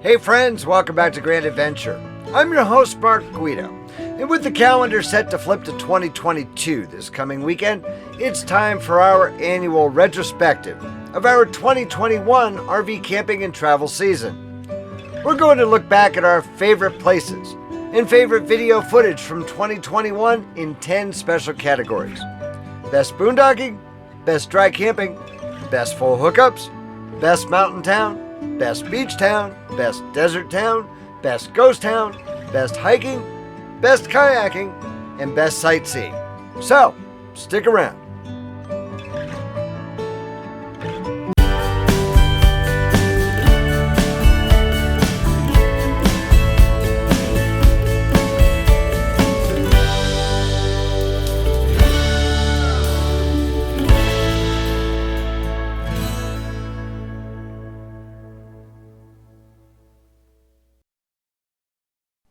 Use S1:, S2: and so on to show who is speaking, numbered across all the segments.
S1: Hey friends, welcome back to Grand Adventure. I'm your host, Mark Guido, and with the calendar set to flip to 2022 this coming weekend, it's time for our annual retrospective of our 2021 RV camping and travel season. We're going to look back at our favorite places and favorite video footage from 2021 in 10 special categories. Best boondocking, best dry camping, best full hookups, best mountain town, best beach town, best desert town, best ghost town, best hiking, best kayaking, and best sightseeing. So, stick around.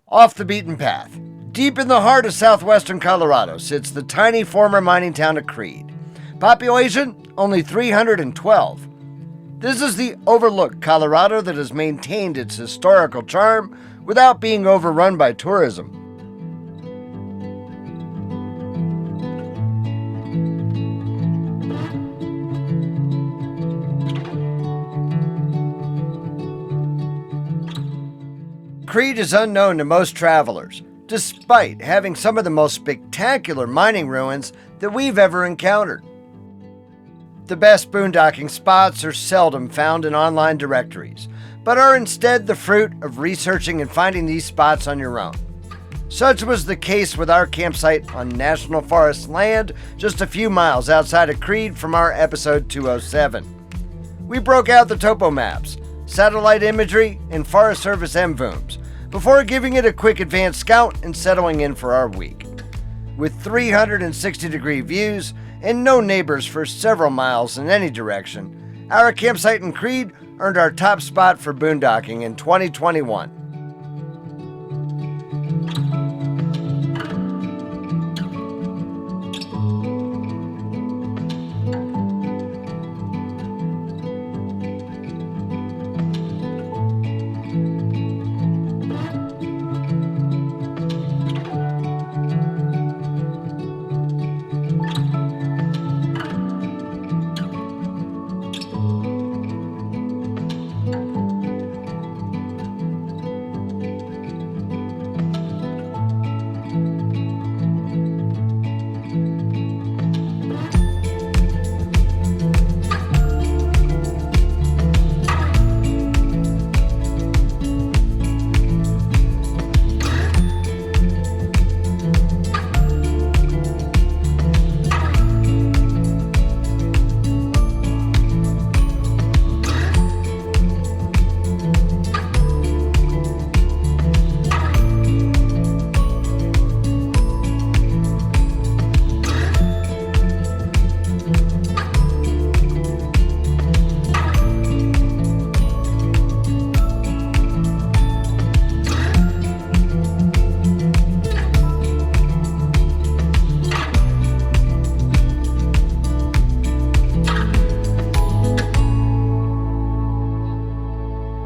S1: Off the beaten path, deep in the heart of southwestern Colorado sits the tiny former mining town of Creede. Population, only 312. This is the overlooked Colorado that has maintained its historical charm without being overrun by tourism. Creede is unknown to most travelers, despite having some of the most spectacular mining ruins that we've ever encountered. The best boondocking spots are seldom found in online directories, but are instead the fruit of researching and finding these spots on your own. Such was the case with our campsite on National Forest land just a few miles outside of Creede from our episode 207. We broke out the topo maps, satellite imagery, and Forest Service MVOOMs before giving it a quick advanced scout and settling in for our week. With 360-degree views and no neighbors for several miles in any direction, our campsite in Creede earned our top spot for boondocking in 2021.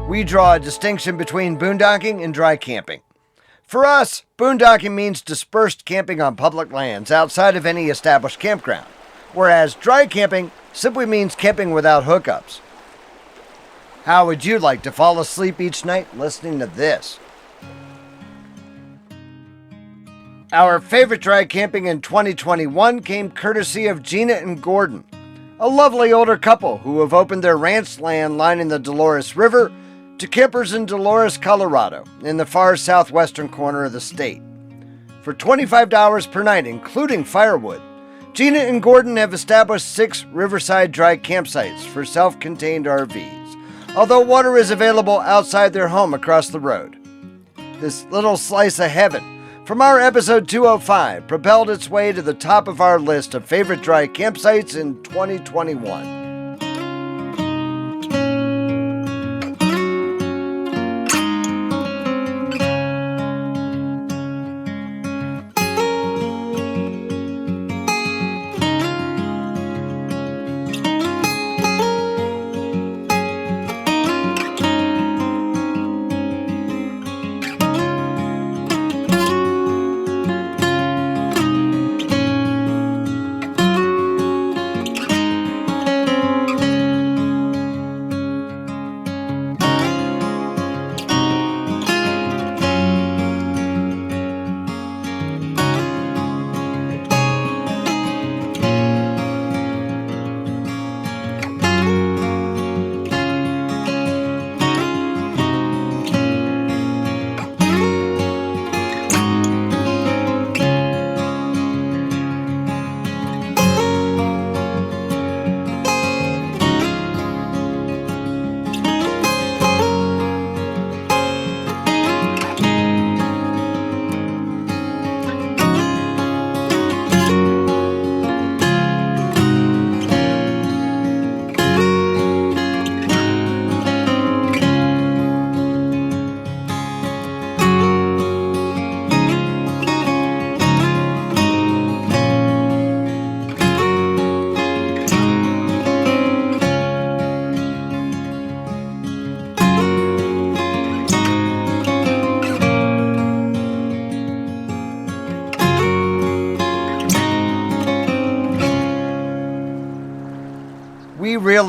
S1: We draw a distinction between boondocking and dry camping. For us, boondocking means dispersed camping on public lands outside of any established campground, whereas dry camping simply means camping without hookups. How would you like to fall asleep each night listening to this? Our favorite dry camping in 2021 came courtesy of Gina and Gordon, a lovely older couple who have opened their ranch land lining the Dolores River to campers in Dolores, Colorado, in the far southwestern corner of the state. For $25 per night, including firewood, Gina and Gordon have established 6 riverside dry campsites for self-contained RVs, although water is available outside their home across the road. This little slice of heaven from our episode 205 propelled its way to the top of our list of favorite dry campsites in 2021.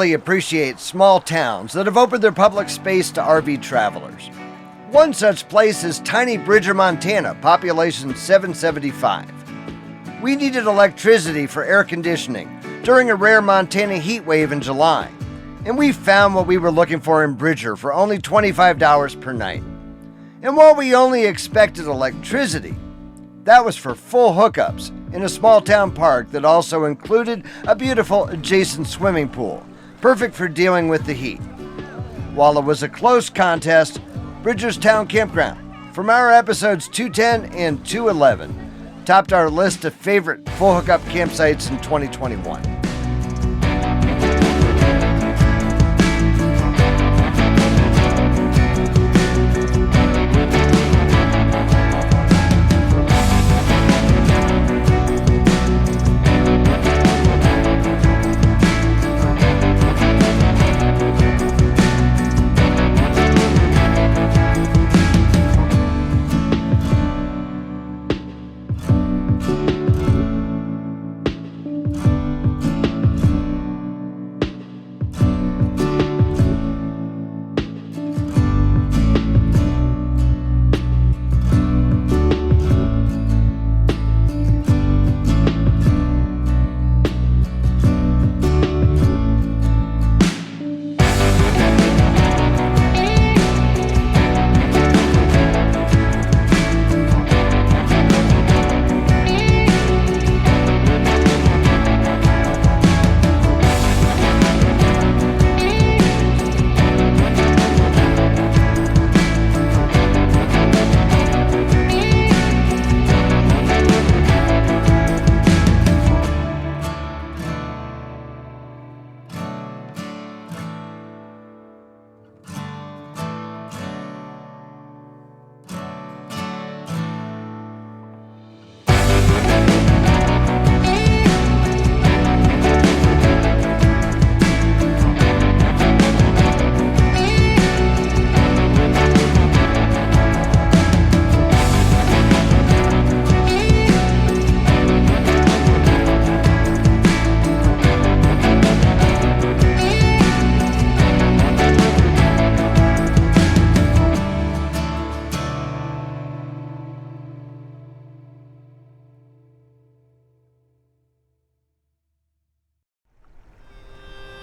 S1: really appreciate small towns that have opened their public space to RV travelers. One such place is tiny Bridger, Montana, population 775. We needed electricity for air conditioning during a rare Montana heat wave in July, and we found what we were looking for in Bridger for only $25 per night. And while we only expected electricity, that was for full hookups in a small town park that also included a beautiful adjacent swimming pool, perfect for dealing with the heat. While it was a close contest, Bridger's Town Campground, from our episodes 210 and 211, topped our list of favorite full hookup campsites in 2021.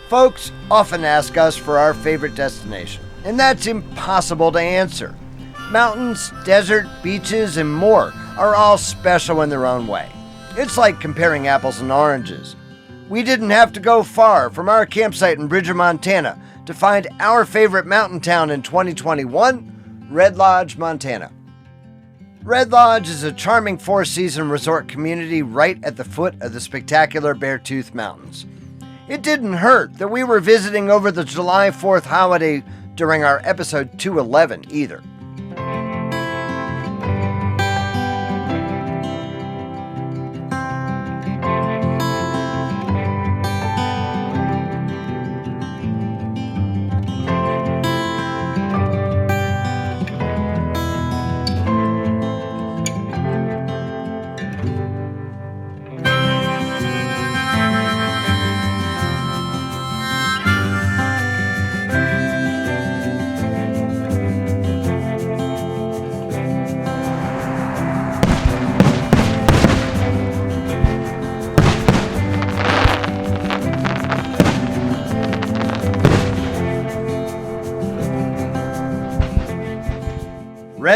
S1: Folks often ask us for our favorite destination, and that's impossible to answer. Mountains, desert, beaches, and more are all special in their own way. It's like comparing apples and oranges. We didn't have to go far from our campsite in Bridger, Montana to find our favorite mountain town in 2021, Red Lodge, Montana. Red Lodge is a charming four-season resort community right at the foot of the spectacular Beartooth Mountains. It didn't hurt that we were visiting over the July 4th holiday during our episode 211 either.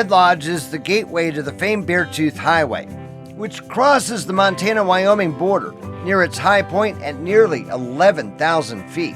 S1: Red Lodge is the gateway to the famed Beartooth Highway, which crosses the Montana-Wyoming border near its high point at nearly 11,000 feet.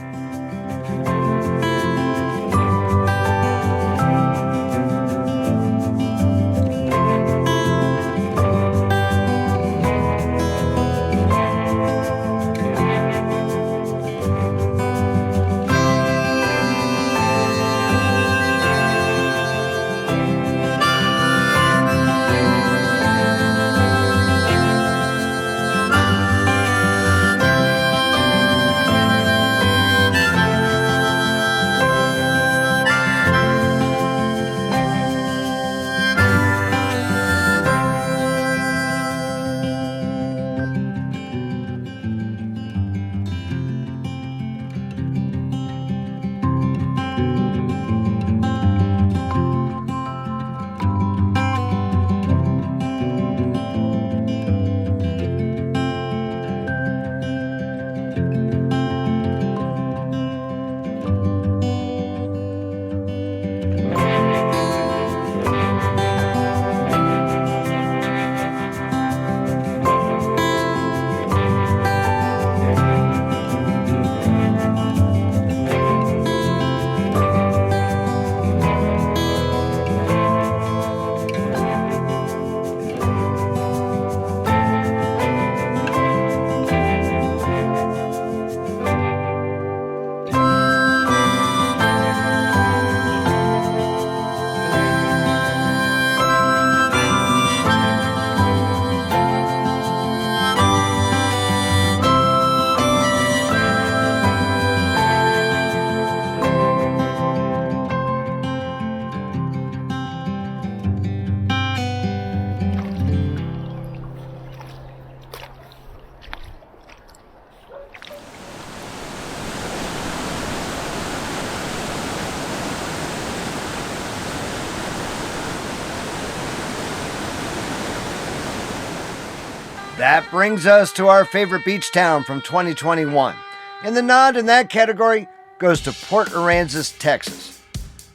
S1: That brings us to our favorite beach town from 2021. And the nod in that category goes to Port Aransas, Texas.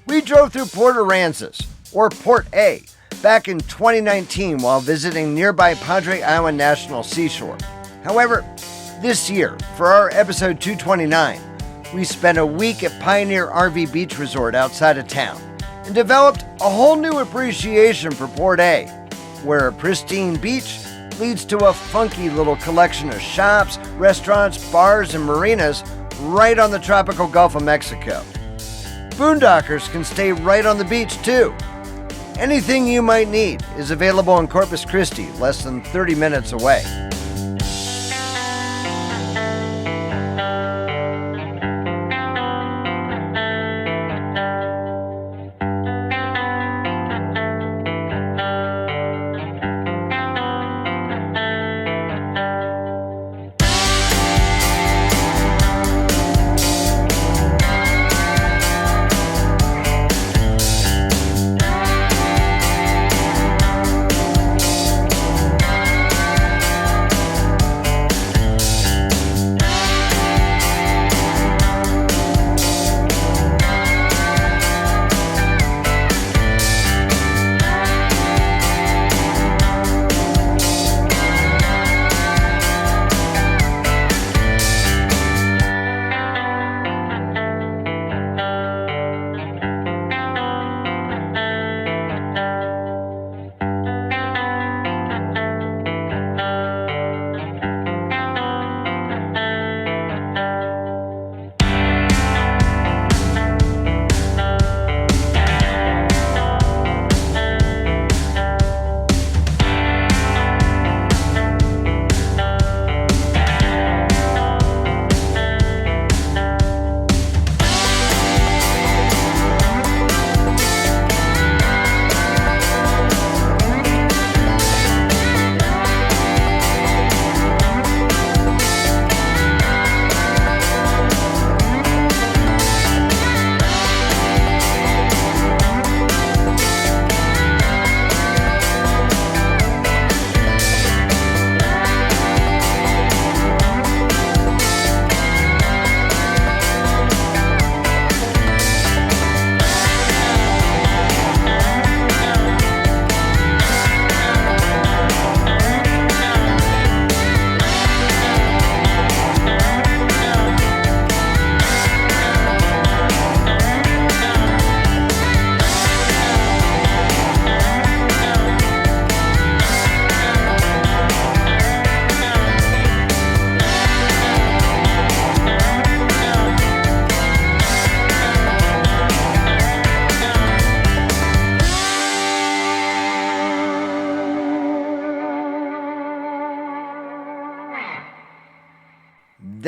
S1: We drove through Port Aransas, or Port A, back in 2019 while visiting nearby Padre Island National Seashore. However, this year, for our episode 229, we spent a week at Pioneer RV Beach Resort outside of town and developed a whole new appreciation for Port A, where a pristine beach leads to a funky little collection of shops, restaurants, bars, and marinas right on the tropical Gulf of Mexico. Boondockers can stay right on the beach too. Anything you might need is available in Corpus Christi, less than 30 minutes away.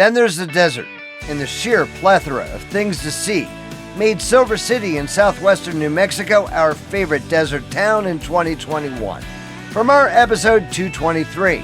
S1: Then there's the desert, and the sheer plethora of things to see made Silver City in southwestern New Mexico our favorite desert town in 2021. From our episode 223.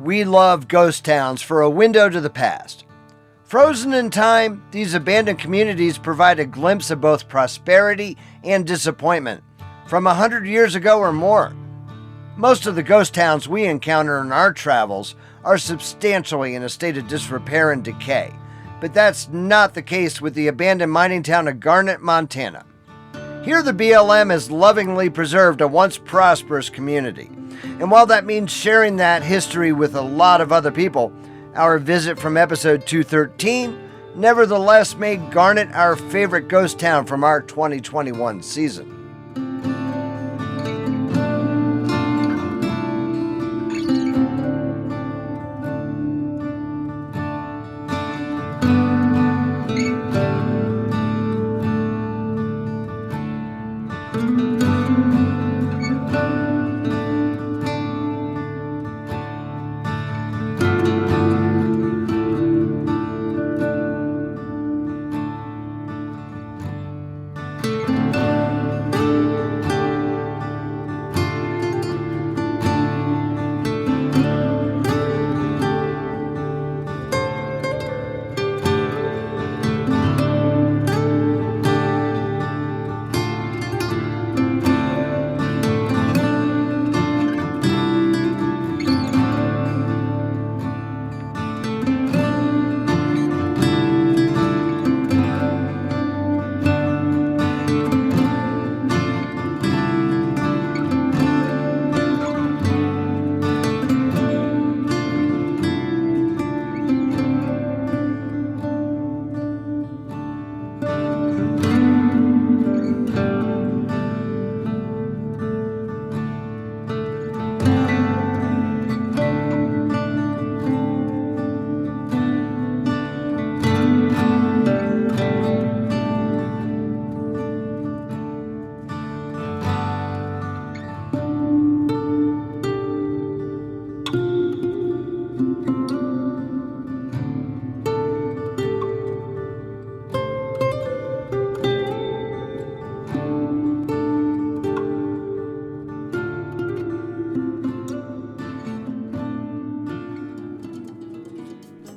S1: We love ghost towns for a window to the past. Frozen in time, these abandoned communities provide a glimpse of both prosperity and disappointment from 100 years ago or more. Most of the ghost towns we encounter in our travels are substantially in a state of disrepair and decay, but that's not the case with the abandoned mining town of Garnet, Montana. Here the BLM has lovingly preserved a once prosperous community, and while that means sharing that history with a lot of other people, our visit from episode 213 nevertheless made Garnet our favorite ghost town from our 2021 season.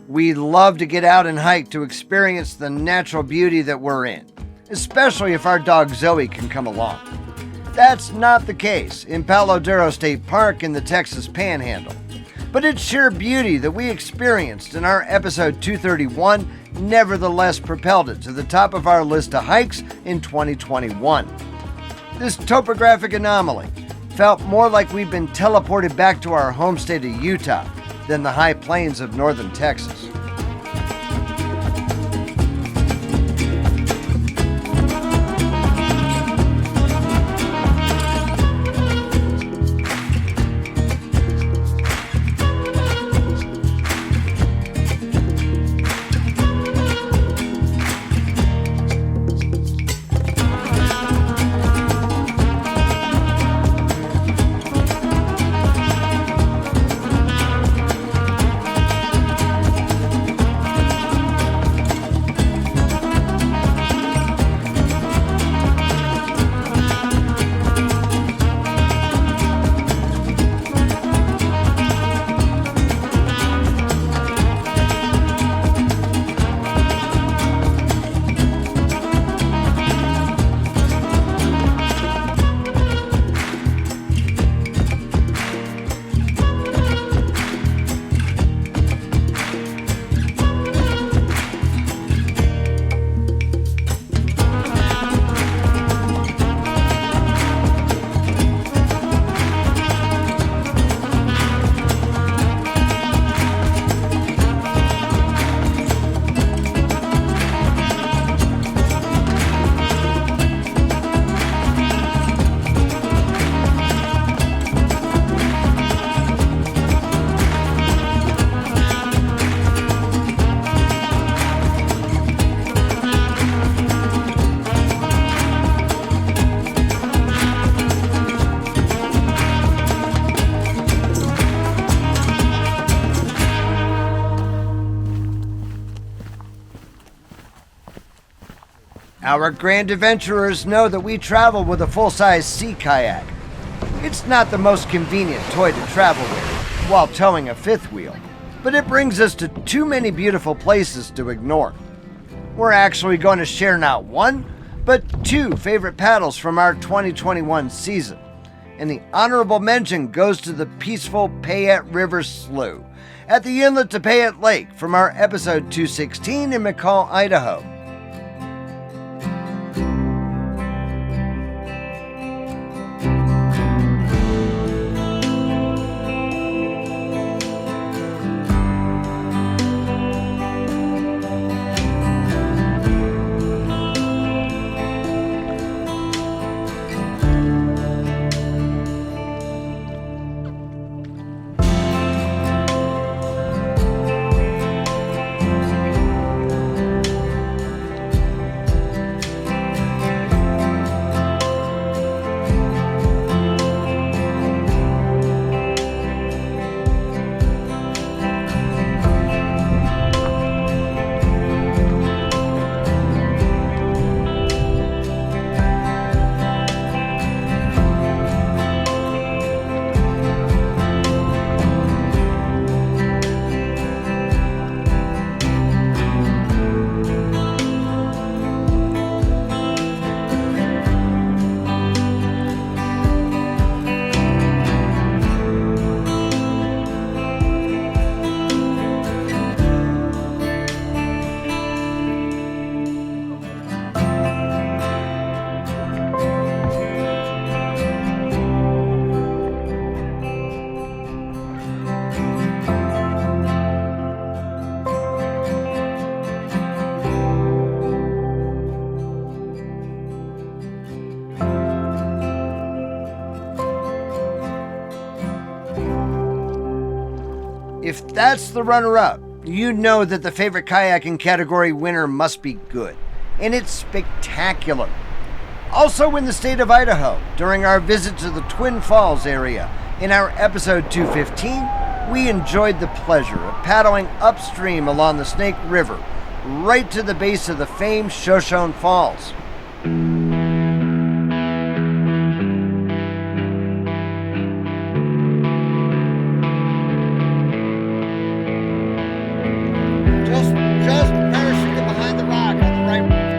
S1: We love to get out and hike to experience the natural beauty that we're in, especially if our dog Zoe can come along. That's not the case in Palo Duro State Park in the Texas Panhandle, but its sheer beauty that we experienced in our episode 231 nevertheless propelled it to the top of our list of hikes in 2021. This topographic anomaly felt more like we'd been teleported back to our home state of Utah than the high plains of northern Texas. Our grand adventurers know that we travel with a full-size sea kayak. It's not the most convenient toy to travel with, while towing a fifth wheel, but it brings us to too many beautiful places to ignore. We're actually going to share not one, but two favorite paddles from our 2021 season. And the honorable mention goes to the peaceful Payette River Slough at the inlet to Payette Lake from our episode 216 in McCall, Idaho. If that's the runner-up, you know that the favorite kayaking category winner must be good, and it's spectacular. Also in the state of Idaho, during our visit to the Twin Falls area in our episode 215, we enjoyed the pleasure of paddling upstream along the Snake River, right to the base of the famed Shoshone Falls. Just parachuting behind the rock on the right bank.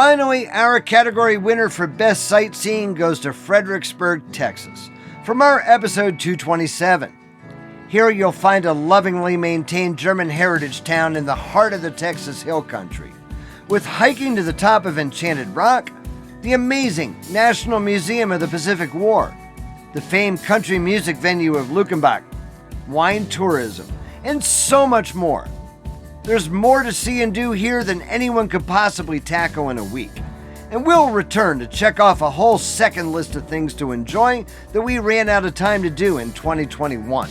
S1: finally, our category winner for Best Sightseeing goes to Fredericksburg, Texas, from our episode 227. Here you'll find a lovingly maintained German heritage town in the heart of the Texas Hill Country, with hiking to the top of Enchanted Rock, the amazing National Museum of the Pacific War, the famed country music venue of Luckenbach, wine tourism, and so much more. There's more to see and do here than anyone could possibly tackle in a week, and we'll return to check off a whole second list of things to enjoy that we ran out of time to do in 2021.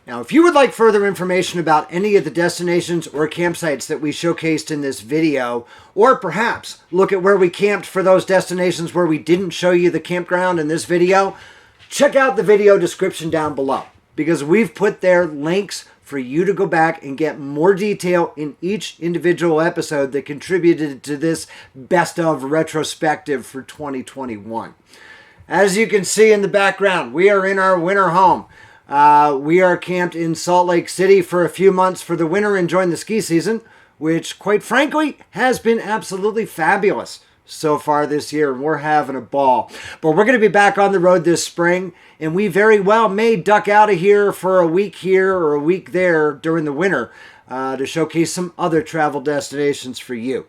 S1: Now, if you would like further information about any of the destinations or campsites that we showcased in this video, or perhaps look at where we camped for those destinations where we didn't show you the campground in this video, check out the video description down below, because we've put there links for you to go back and get more detail in each individual episode that contributed to this best of retrospective for 2021. As you can see in the background, we are in our winter home. We are camped in Salt Lake City for a few months for the winter, enjoying the ski season, which quite frankly has been absolutely fabulous so far this year. We're having a ball. But we're going to be back on the road this spring, and we very well may duck out of here for a week here or a week there during the winter to showcase some other travel destinations for you.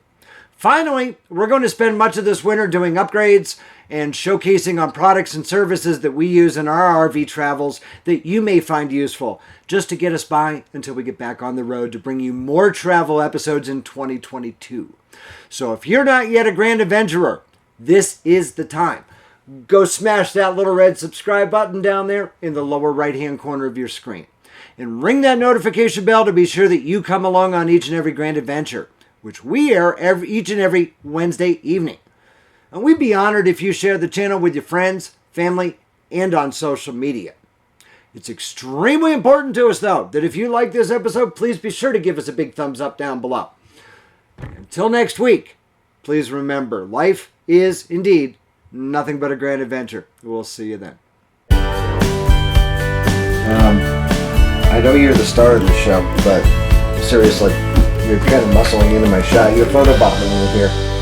S1: Finally, we're going to spend much of this winter doing upgrades and showcasing on products and services that we use in our RV travels that you may find useful, just to get us by until we get back on the road to bring you more travel episodes in 2022. So if you're not yet a Grand Adventurer, this is the time. Go smash that little red subscribe button down there in the lower right-hand corner of your screen. And ring that notification bell to be sure that you come along on each and every Grand Adventure, which we air each and every Wednesday evening. And we'd be honored if you share the channel with your friends, family, and on social media. It's extremely important to us, though, that if you like this episode, please be sure to give us a big thumbs up down below. Until next week, please remember, life is indeed nothing but a grand adventure. We'll see you then. I know you're the star of the show, but seriously, you're kind of muscling into my shot. You're photobombing over here.